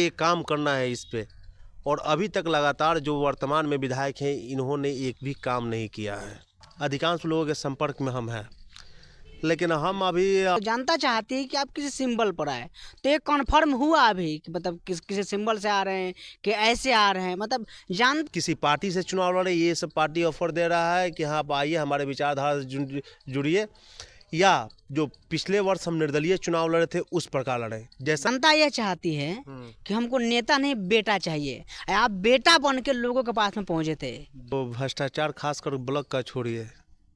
ये काम करना है इस पे। और अभी तक लगातार जो वर्तमान में विधायक हैं इन्होंने एक भी काम नहीं किया है। अधिकांश लोगों के संपर्क में हम हैं, लेकिन हम अभी जनता चाहती है कि आप किसी सिंबल पर आए, तो ये कन्फर्म हुआ अभी कि मतलब किसी सिंबल से आ रहे हैं कि ऐसे आ रहे हैं, मतलब किसी पार्टी से चुनाव लड़े, ये सब पार्टी ऑफर दे रहा है कि हाँ आप आइए हमारे विचारधारा से जुड़िए, या जो पिछले वर्ष हम निर्दलीय चुनाव लड़े थे उस प्रकार लड़े। जैसा जनता यह चाहती है कि हमको नेता नहीं बेटा चाहिए, आप बेटा बन के लोगों के पास में पहुंचे थे। तो भ्रष्टाचार खासकर ब्लॉक का छोड़िए,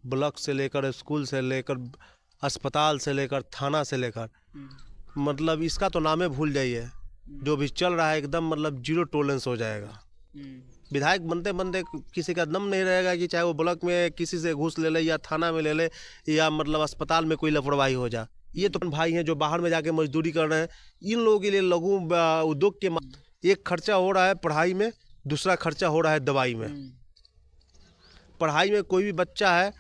ब्लॉक से लेकर स्कूल से लेकर अस्पताल से लेकर थाना से लेकर, मतलब इसका तो नाम ही भूल जाइए। जो भी चल रहा है एकदम मतलब जीरो टॉलरेंस हो जाएगा। विधायक बनते बनते किसी का दम नहीं रहेगा कि चाहे वो ब्लॉक में किसी से घूस ले ले या थाना में ले ले या मतलब अस्पताल में कोई लापरवाही हो जाए। ये तो भाई हैं जो बाहर में जाके मजदूरी कर रहे हैं, इन लोगों के लिए लघु उद्योग के एक खर्चा हो रहा है पढ़ाई में, दूसरा खर्चा हो रहा है दवाई में। पढ़ाई में कोई भी बच्चा है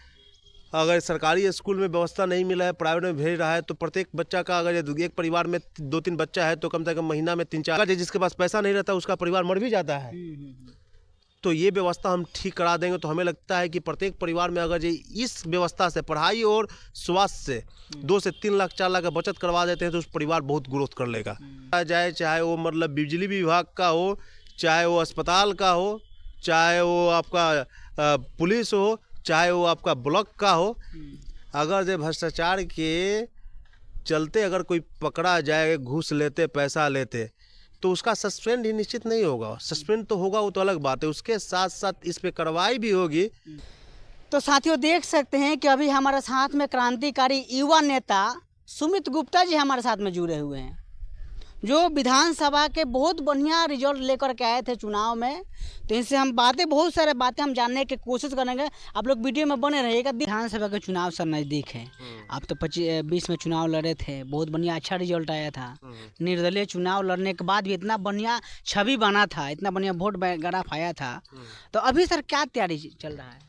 अगर सरकारी स्कूल में व्यवस्था नहीं मिला है, प्राइवेट में भेज रहा है, तो प्रत्येक बच्चा का अगर एक परिवार में 2-3 बच्चा है तो कम से कम महीना में 3-4, जिसके पास पैसा नहीं रहता उसका परिवार मर भी जाता है। तो ये व्यवस्था हम ठीक करा देंगे तो हमें लगता है कि प्रत्येक परिवार में अगर ये इस व्यवस्था से पढ़ाई और स्वास्थ्य से 2 से 3 लाख 4 लाख का बचत करवा देते हैं तो उस परिवार बहुत ग्रोथ कर लेगा। जाए चाहे वो मतलब बिजली विभाग का हो, चाहे वो अस्पताल का हो, चाहे वो आपका पुलिस हो, चाहे वो आपका ब्लॉक का हो, अगर ये भ्रष्टाचार के चलते अगर कोई पकड़ा जाए घूस लेते पैसा लेते तो उसका सस्पेंड ही निश्चित नहीं होगा। सस्पेंड तो होगा वो तो अलग बात है, उसके साथ साथ इस पे कार्रवाई भी होगी। तो साथियों देख सकते हैं कि अभी हमारे साथ में क्रांतिकारी युवा नेता सुमित गुप्ता जी हमारे साथ में जुड़े हुए हैं, जो विधानसभा के बहुत बढ़िया रिजल्ट लेकर के आए थे चुनाव में। तो इनसे हम बहुत सारे बातें हम जानने की कोशिश करेंगे, आप लोग वीडियो में बने रहिएगा। विधानसभा के चुनाव सर नज़दीक है, आप तो 20 में चुनाव लड़े थे, बहुत बढ़िया अच्छा रिजल्ट आया था। निर्दलीय चुनाव लड़ने के बाद भी इतना बढ़िया छवि बना था, इतना बढ़िया वोट ग्राफ आया था। तो अभी सर क्या तैयारी चल रहा है?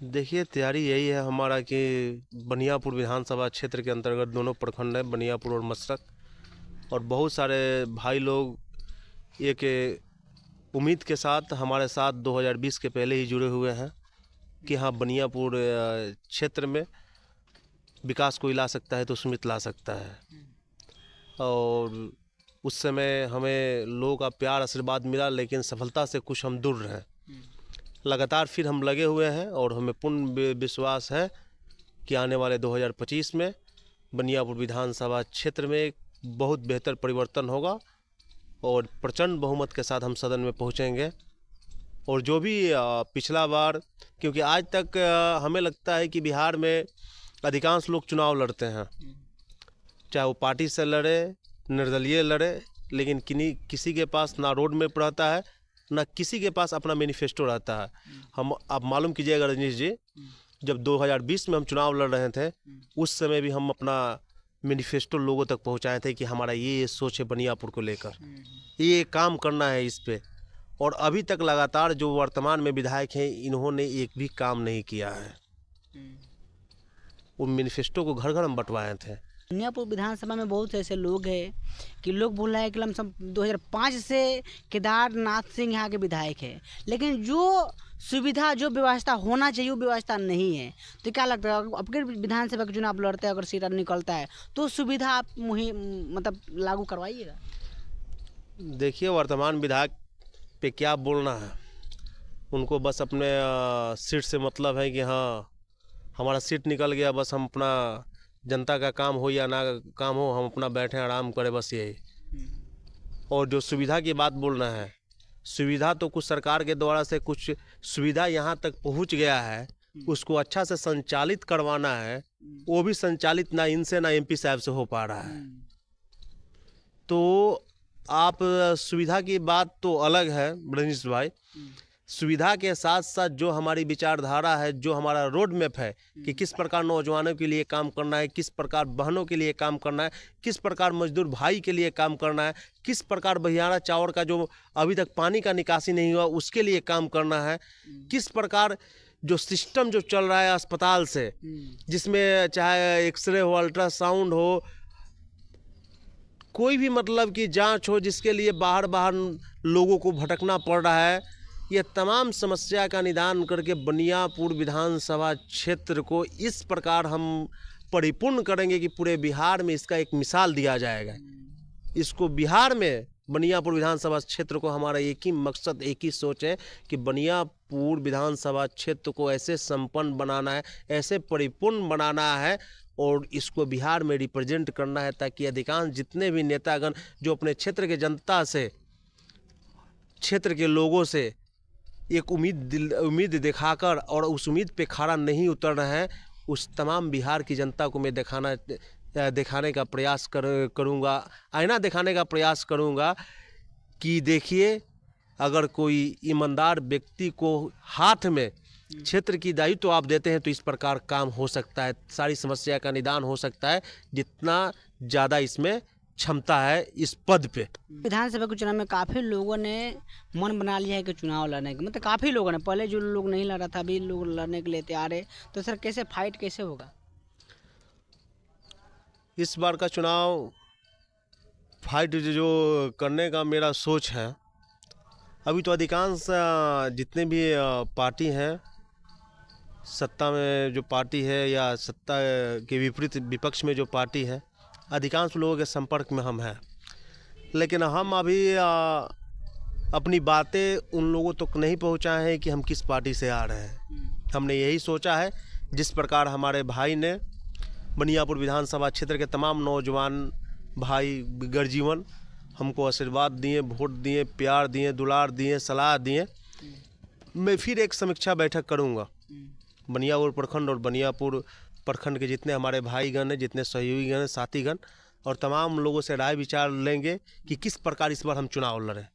देखिए तैयारी यही है हमारा कि बनियापुर विधानसभा क्षेत्र के अंतर्गत दोनों प्रखंड है, बनियापुर और मशरक, और बहुत सारे भाई लोग एक उम्मीद के साथ हमारे साथ 2020 के पहले ही जुड़े हुए हैं कि हाँ बनियापुर क्षेत्र में विकास कोई ला सकता है तो सुमित ला सकता है। और उस समय हमें लोगों का प्यार आशीर्वाद मिला, लेकिन सफलता से कुछ हम दूर रहे। लगातार फिर हम लगे हुए हैं और हमें पूर्ण विश्वास है कि आने वाले 2025 में बनियापुर विधानसभा क्षेत्र में बहुत बेहतर परिवर्तन होगा और प्रचंड बहुमत के साथ हम सदन में पहुंचेंगे। और जो भी पिछला बार, क्योंकि आज तक हमें लगता है कि बिहार में अधिकांश लोग चुनाव लड़ते हैं, चाहे वो पार्टी से लड़े, निर्दलीय लड़े, लेकिन किसी के पास ना रोड मैप रहता है, ना किसी के पास अपना मैनिफेस्टो रहता है। हम आप मालूम कीजिएगा रजनीश जी, जब 2020 में हम चुनाव लड़ रहे थे उस समय भी हम अपना मैनिफेस्टो लोगों तक पहुंचाए थे कि हमारा ये सोच है बनियापुर को लेकर, ये काम करना है इस पे। और अभी तक लगातार जो वर्तमान में विधायक हैं इन्होंने एक भी काम नहीं किया है। उन मैनिफेस्टो को घर घर हम बंटवाए थे। बनियापुर विधानसभा में बहुत ऐसे लोग हैं कि लोग बोल रहे हैं कि लमसम 2005 से केदारनाथ सिंह यहाँ के विधायक है, लेकिन जो सुविधा जो व्यवस्था होना चाहिए वो व्यवस्था नहीं है। तो क्या लगता है अब के विधानसभा के चुनाव लड़ते हैं, अगर सीट निकलता है तो सुविधा आप मतलब लागू करवाइएगा? देखिए वर्तमान विधायक पे क्या बोलना है, उनको बस अपने सीट से मतलब है कि हाँ हमारा सीट निकल गया, बस हम अपना जनता का काम हो या ना काम हो हम अपना बैठे आराम करें, बस यही। और जो सुविधा की बात बोलना है, सुविधा तो कुछ सरकार के द्वारा से कुछ सुविधा यहाँ तक पहुँच गया है, उसको अच्छा से संचालित करवाना है, वो भी संचालित ना इनसे ना एमपी साहब से हो पा रहा है। तो आप सुविधा की बात तो अलग है रजनीश भाई, सुविधा के साथ साथ जो हमारी विचारधारा है, जो हमारा रोड मैप है कि किस प्रकार नौजवानों के लिए काम करना है, किस प्रकार बहनों के लिए काम करना है, किस प्रकार मजदूर भाई के लिए काम करना है, किस प्रकार बहियारा चावल का जो अभी तक पानी का निकासी नहीं हुआ उसके लिए काम करना है, किस प्रकार जो सिस्टम जो चल रहा है अस्पताल से, जिसमें चाहे एक्सरे हो, अल्ट्रासाउंड हो, कोई भी मतलब कि जांच हो जिसके लिए बाहर बाहर लोगों को भटकना पड़ रहा है, ये तमाम समस्या का निदान करके बनियापुर विधानसभा क्षेत्र को इस प्रकार हम परिपूर्ण करेंगे कि पूरे बिहार में इसका एक मिसाल दिया जाएगा। इसको बिहार में बनियापुर विधानसभा क्षेत्र को हमारा एक ही मकसद, एक ही सोच है कि बनियापुर विधानसभा क्षेत्र को ऐसे संपन्न बनाना है, ऐसे परिपूर्ण बनाना है और इसको बिहार में रिप्रेजेंट करना है, ताकि अधिकांश जितने भी नेतागण जो अपने क्षेत्र के जनता से, क्षेत्र के लोगों से एक उम्मीद दिखाकर और उस उम्मीद पे खरा नहीं उतर रहे हैं, उस तमाम बिहार की जनता को मैं दिखाने का प्रयास करूँगा, आईना दिखाने का प्रयास करूँगा कि देखिए, अगर कोई ईमानदार व्यक्ति को हाथ में क्षेत्र की दायित्व आप देते हैं तो इस प्रकार काम हो सकता है, सारी समस्या का निदान हो सकता है, जितना ज़्यादा इसमें क्षमता है इस पद पे। विधानसभा के चुनाव में काफ़ी लोगों ने मन बना लिया है कि चुनाव लड़ने का, मतलब काफ़ी लोगों ने, पहले जो लोग नहीं लड़ रहा था अभी लोग लड़ने के लिए तैयार है, तो सर कैसे फाइट कैसे होगा? इस बार का चुनाव फाइट जो करने का मेरा सोच है, अभी तो अधिकांश जितने भी पार्टी हैं, सत्ता में जो पार्टी है या सत्ता के विपरीत विपक्ष में जो पार्टी है, अधिकांश लोगों के संपर्क में हम हैं, लेकिन हम अभी अपनी बातें उन लोगों तक नहीं पहुंचाए हैं कि हम किस पार्टी से आ रहे हैं। हमने यही सोचा है, जिस प्रकार हमारे भाई ने बनियापुर विधानसभा क्षेत्र के तमाम नौजवान भाई गर्जीवन हमको आशीर्वाद दिए, वोट दिए, प्यार दिए, दुलार दिए, सलाह दिए, मैं फिर एक समीक्षा बैठक करूंगा बनियापुर प्रखंड और बनियापुर प्रखंड के जितने हमारे भाईगण हैं, जितने सहयोगीगण हैं, साथीगण, और तमाम लोगों से राय विचार लेंगे कि किस प्रकार इस बार हम चुनाव लड़ें।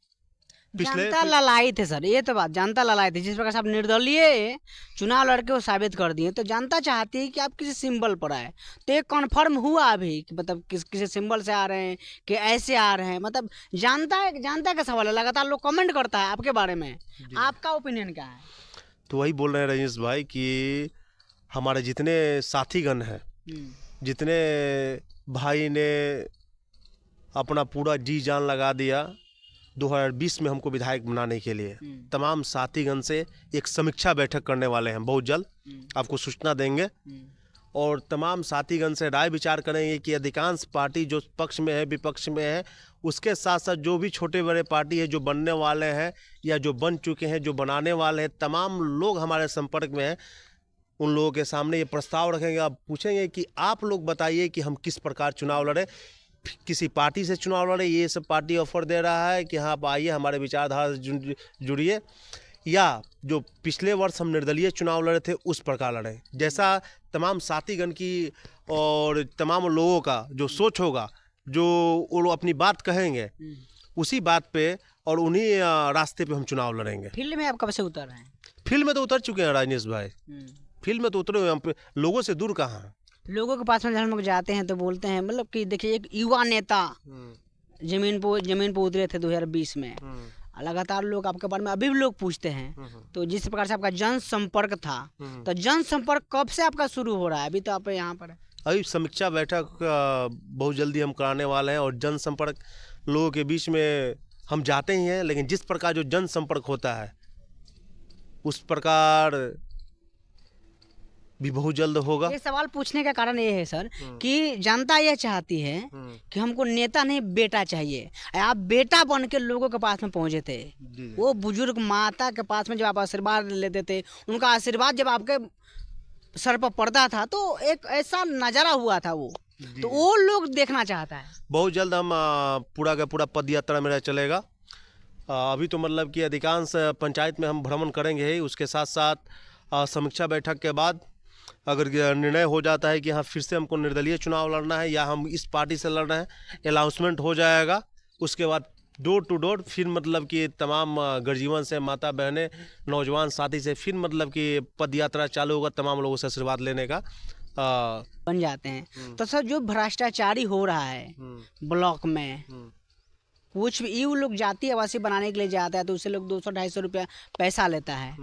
जनता ललाई थे सर, ये तो बात, जनता ललाई थी, जिस प्रकार से आप निर्दलीय चुनाव लड़के वो साबित कर दिए, तो जनता चाहती है कि आप किसी सिंबल पर आए, तो ये कन्फर्म हुआ अभी कि मतलब किसी सिंबल से आ रहे हैं कि ऐसे आ रहे हैं, मतलब जनता का सवाल है, लगातार लोग कमेंट करता है आपके बारे में, आपका ओपिनियन क्या है? तो वही बोल रहे हैं रजनीश भाई कि हमारे जितने साथीगण हैं, जितने भाई ने अपना पूरा जी जान लगा दिया 2020 में हमको विधायक बनाने के लिए, तमाम साथीगण से एक समीक्षा बैठक करने वाले हैं, बहुत जल्द आपको सूचना देंगे, और तमाम साथीगण से राय विचार करेंगे कि अधिकांश पार्टी जो पक्ष में है, विपक्ष में है, उसके साथ साथ जो भी छोटे बड़े पार्टी है जो बनने वाले हैं या जो बन चुके हैं, जो बनाने वाले हैं, तमाम लोग हमारे संपर्क में हैं, उन लोगों के सामने ये प्रस्ताव रखेंगे, आप पूछेंगे कि आप लोग बताइए कि हम किस प्रकार चुनाव लड़ें, किसी पार्टी से चुनाव लड़े, ये सब पार्टी ऑफर दे रहा है कि हाँ आप आइए हमारे विचारधारा से जुड़िए, या जो पिछले वर्ष हम निर्दलीय चुनाव लड़े थे उस प्रकार लड़ें। जैसा तमाम साथीगण की और तमाम लोगों का जो सोच होगा, जो वो लोग अपनी बात कहेंगे, उसी बात पे और उन्हीं रास्ते पे हम चुनाव लड़ेंगे। फील्ड में आप कब से उतर रहे हैं? फील्ड में तो उतर चुके हैं रजनीश भाई, फील्ड में तो उतरे हुए, हम लोगों से दूर कहाँ हैं। लोगों के पास में जब हम लोग जाते हैं तो बोलते हैं, मतलब कि देखिए एक युवा नेता जमीन पर उतरे थे 2020 में, लगातार लोग आपके बारे में अभी भी लोग पूछते हैं, तो जिस प्रकार से आपका जनसंपर्क था, तो जनसंपर्क कब से आपका शुरू हो रहा है? अभी तो आप यहाँ पर अभी समीक्षा बैठक बहुत जल्दी हम कराने वाले हैं, और जनसंपर्क लोगों के बीच में हम जाते ही हैं, लेकिन जिस प्रकार जो जनसंपर्क होता है उस प्रकार भी बहुत जल्द होगा। ये सवाल पूछने का कारण ये है सर कि जनता यह चाहती है कि हमको नेता नहीं बेटा चाहिए। आप बेटा बन के लोगों के पास में पहुंचे थे, वो बुजुर्ग माता के पास में जब आप आशीर्वाद लेते थे, उनका आशीर्वाद जब आपके सर पर पड़ता था तो एक ऐसा नज़ारा हुआ था, वो लोग देखना चाहता है। बहुत जल्द हम पूरा का पूरा पद यात्रा मेरा चलेगा। अभी तो मतलब कि अधिकांश पंचायत में हम भ्रमण करेंगे ही, उसके साथ साथ समीक्षा बैठक के बाद अगर निर्णय हो जाता है कि हाँ फिर से हमको निर्दलीय चुनाव लड़ना है या हम इस पार्टी से लड़ रहे हैं, अनाउंसमेंट हो जाएगा। उसके बाद डोर टू डोर फिर मतलब कि तमाम गर्जीवन से, माता बहनें, नौजवान साथी से फिर मतलब कि पद यात्रा चालू होगा, तमाम लोगों से आशीर्वाद लेने का बन जाते हैं। तो सर जो भ्रष्टाचारी हो रहा है ब्लॉक में, कुछ भी वो लोग जाति आवासीय बनाने के लिए जाता है तो उससे लोग 200-250 रुपया पैसा लेता है।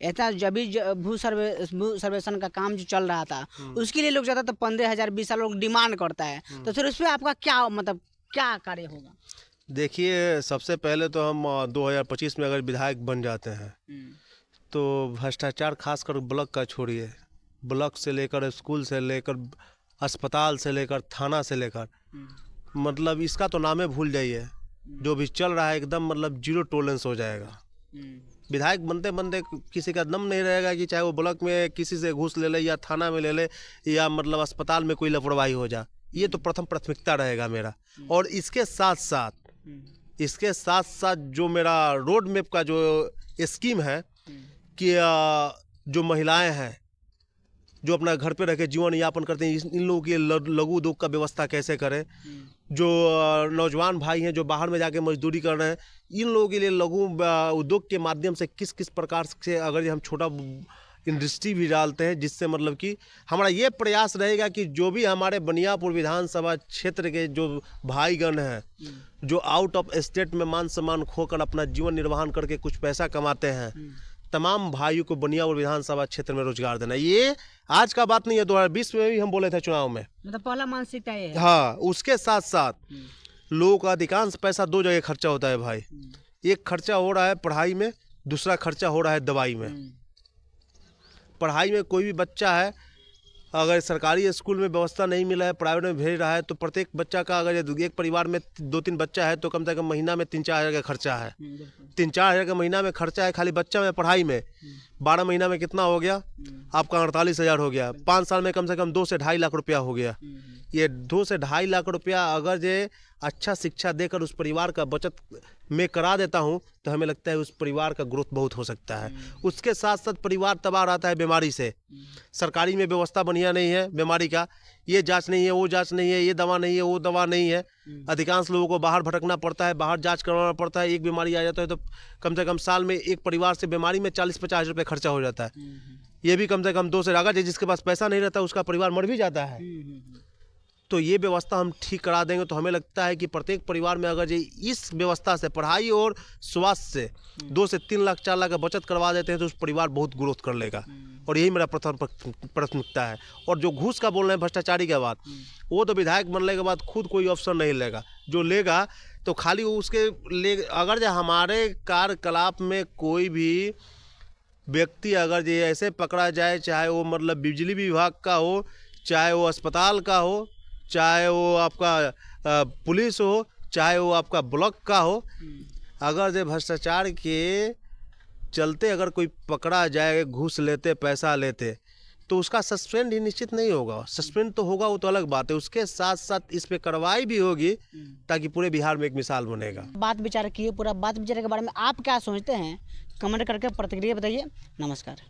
ऐसा जब भी भू सर्वेक्षण का काम जो चल रहा था उसके लिए लोग जाता तो 15,000 20 साल लोग डिमांड करता है, तो फिर उस पर आपका क्या मतलब क्या कार्य होगा? देखिए, सबसे पहले तो हम 2025 में अगर विधायक बन जाते हैं तो भ्रष्टाचार खासकर ब्लॉक का छोड़िए, ब्लॉक से लेकर स्कूल से लेकर अस्पताल से लेकर थाना से लेकर, मतलब इसका तो नाम ही भूल जाइए। जो भी चल रहा है एकदम मतलब जीरो टॉलरेंस हो जाएगा। विधायक बनते बनते किसी का दम नहीं रहेगा कि चाहे वो ब्लॉक में किसी से घूस ले ले या थाना में ले ले या मतलब अस्पताल में कोई लापरवाही हो जा। ये तो प्रथम प्राथमिकता रहेगा मेरा। और इसके साथ साथ जो मेरा रोड मैप का जो स्कीम है कि जो महिलाएं हैं जो अपना घर पे रह के जीवन यापन करते हैं, इन लोगों के लघु उद्योग का व्यवस्था कैसे करें। जो नौजवान भाई हैं जो बाहर में जाके मजदूरी कर रहे हैं, इन लोगों के लिए लघु उद्योग के माध्यम से किस किस प्रकार से अगर हम छोटा इंडस्ट्री भी डालते हैं, जिससे मतलब कि हमारा ये प्रयास रहेगा कि जो भी हमारे बनियापुर विधानसभा क्षेत्र के जो भाईगण हैं जो आउट ऑफ स्टेट में मान सम्मान खोकर अपना जीवन निर्वाहन करके कुछ पैसा कमाते हैं, तमाम भाइयों को बनियापुर विधानसभा क्षेत्र में रोजगार देना। ये आज का बात नहीं है, 2020 में भी हम बोले थे चुनाव में। मतलब पहला मानसिकता ये है। हाँ, उसके साथ साथ लोगों का अधिकांश पैसा दो जगह खर्चा होता है भाई। एक खर्चा हो रहा है पढ़ाई में, दूसरा खर्चा हो रहा है दवाई में। पढ़ाई में कोई भी बच्चा है अगर सरकारी स्कूल में व्यवस्था नहीं मिला है, प्राइवेट में भेज रहा है, तो प्रत्येक बच्चा का अगर एक परिवार में 2-3 बच्चा है तो कम से कम महीना में 3-4 हज़ार का खर्चा है। 3-4 हज़ार का महीना में खर्चा है खाली बच्चा में पढ़ाई में। 12 महीना में कितना हो गया आपका? 48 हज़ार हो गया। 5 साल में कम से कम 2 से ढाई लाख रुपया हो गया। ये 2 से ढाई लाख रुपया अगर जे अच्छा शिक्षा देकर उस परिवार का बचत में करा देता हूँ तो हमें लगता है उस परिवार का ग्रोथ बहुत हो सकता है। उसके साथ साथ परिवार तबाह रहता है बीमारी से। सरकारी में व्यवस्था बढ़िया नहीं है बीमारी का, ये जांच नहीं है, वो जांच नहीं है, ये दवा नहीं है, वो दवा नहीं है। अधिकांश लोगों को बाहर भटकना पड़ता है, बाहर जांच करवाना पड़ता है। एक बीमारी आ जाता है तो कम से कम साल में एक परिवार से बीमारी में 40-50 रुपये खर्चा हो जाता है। ये भी कम से कम 2 से अगर जिसके पास पैसा नहीं रहता उसका परिवार मर भी जाता है। तो ये व्यवस्था हम ठीक करा देंगे तो हमें लगता है कि प्रत्येक परिवार में अगर ये इस व्यवस्था से पढ़ाई और स्वास्थ्य से 2 से 3 लाख 4 लाख का बचत करवा देते हैं तो उस परिवार बहुत ग्रोथ कर लेगा। और यही मेरा प्रथम प्राथमिकता है। और जो घूस का बोल रहे हैं भ्रष्टाचारी के बात, वो तो विधायक बनने के बाद खुद कोई अफसर नहीं लेगा। जो लेगा तो खाली उसके ले, अगर जो हमारे कार्यकलाप में कोई भी व्यक्ति अगर ये ऐसे पकड़ा जाए, चाहे वो मतलब बिजली विभाग का हो, चाहे वो अस्पताल का हो, चाहे वो आपका पुलिस हो, चाहे वो आपका ब्लॉक का हो, अगर जो भ्रष्टाचार के चलते अगर कोई पकड़ा जाए घूस लेते पैसा लेते तो उसका सस्पेंड ही निश्चित नहीं होगा। सस्पेंड तो होगा वो तो अलग बात है, उसके साथ साथ इस पे कार्रवाई भी होगी ताकि पूरे बिहार में एक मिसाल बनेगा। बात विचार किए, पूरा बात विचार के बारे में आप क्या सोचते हैं कमेंट करके प्रतिक्रिया बताइए। नमस्कार।